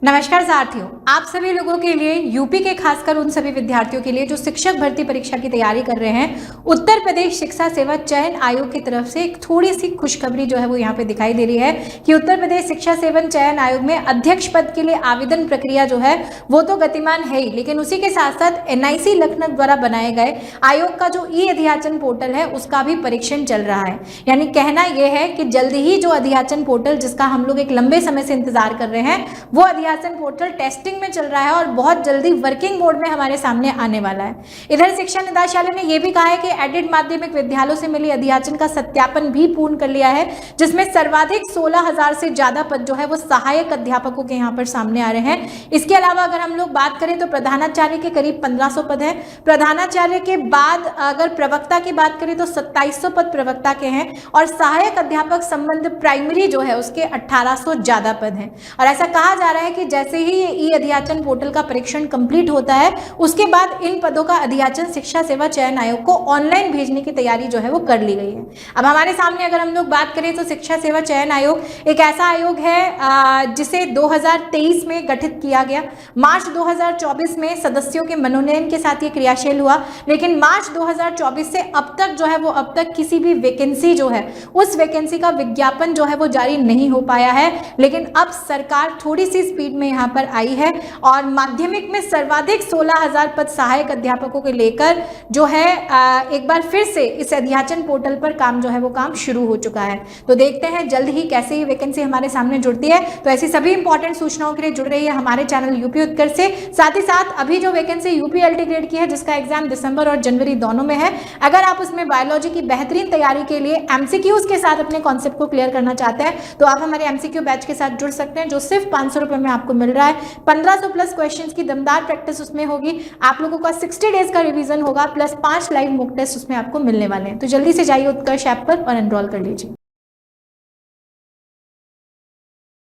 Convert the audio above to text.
नमस्कार साथियों, आप सभी लोगों के लिए यूपी के खासकर उन सभी विद्यार्थियों के लिए जो शिक्षक भर्ती परीक्षा की तैयारी कर रहे हैं, उत्तर प्रदेश शिक्षा सेवा चयन आयोग की तरफ से एक थोड़ी सी खुशखबरी जो है वो यहाँ पे दिखाई दे रही है कि उत्तर प्रदेश शिक्षा सेवा चयन आयोग में अध्यक्ष पद के लिए आवेदन प्रक्रिया जो है वो तो गतिमान है ही, लेकिन उसी के साथ साथ NIC लखनऊ द्वारा बनाए गए आयोग का जो ई-अध्याचन पोर्टल है उसका भी परीक्षण चल रहा है। यानी कहना यह है कि जल्दी ही जो अध्याचन पोर्टल जिसका हम लोग एक लंबे समय से इंतजार कर रहे हैं वो अध्याचन पोर्टल टेस्टिंग में चल रहा है और बहुत जल्दी वर्किंग मोड में हमारे सामने आने वाला है। इधर शिक्षा निदेशालय ने यह भी कहा है कि एडेड माध्यमिक विद्यालयों से मिली अध्याचन का सत्यापन भी पूर्ण कर लिया है, जिसमें सर्वाधिक 16,000 से ज्यादा पद जो है वो सहायक अध्यापकों के यहाँ पर सामने आ रहे हैं। इसके अलावा अगर हम लोग बात करें तो प्रधानाचार्य के करीब 1500 पद है। प्रधानाचार्य के बाद अगर प्रवक्ता की बात करें तो 2700 पद प्रवक्ता के हैं और सहायक अध्यापक संबंध प्राइमरी जो है उसके 1800 ज्यादा पद हैं। और ऐसा कहा जा रहा है कि जैसे ही ये ई-अध्याचन पोर्टल का परीक्षण कंप्लीट होता है उसके बाद इन पदों का अध्याचन शिक्षा सेवा चयन आयोग को ऑनलाइन भेजने की तैयारी जो है वो कर ली गई है। अब हमारे सामने अगर हम लोग बात करें तो शिक्षा सेवा चयन आयोग एक ऐसा आयोग है जिसे 2023 में गठित किया गया। मार्च 2024 में सदस्यों के मनोनयन के साथ ये क्रियाशील हुआ, लेकिन मार्च 2024 से अब तक जो है वो अब तक किसी भी वैकेंसी जो है उस वैकेंसी का विज्ञापन जो है वो जारी नहीं हो पाया है। लेकिन अब सरकार थोड़ी सी स्पीड में यहाँ पर आई है और माध्यमिक में सर्वाधिक 16,000 पद सहायक अध्यापकों के लेकर जो है एक बार फिर से इस अध्याचन पोर्टल पर काम जो है वो काम शुरू हो चुका है। तो देखते हैं जल्द ही कैसे ये वैकेंसी हमारे सामने जुड़ती है। तो ऐसी सभी इंपॉर्टेंट सूचनाओं के लिए जुड़ रही है हमारे चैनल यूपी उत्कर्ष से। साथ ही साथ अभी जो वैकेंसी यूपी LT ग्रेड की है जिसका एग्जाम दिसंबर और जनवरी दोनों में है, अगर आप उसमें बायोलॉजी की बेहतरीन तैयारी के लिए MCQs के साथ अपने कॉन्सेप्ट को क्लियर करना चाहते हैं तो आप हमारे MCQ बैच के साथ जुड़ सकते हैं जो सिर्फ 500 रुपये में आपको मिल रहा है। 1500 प्लस क्वेश्चंस की दमदार प्रैक्टिस उसमें होगी। आप लोगों का 60 डेज का रिवीजन होगा प्लस 5 लाइव मॉक टेस्ट उसमें आपको मिलने वाले हैं। तो जल्दी से जाइए उत्कर्ष ऐप पर और एनरोल कर लीजिए।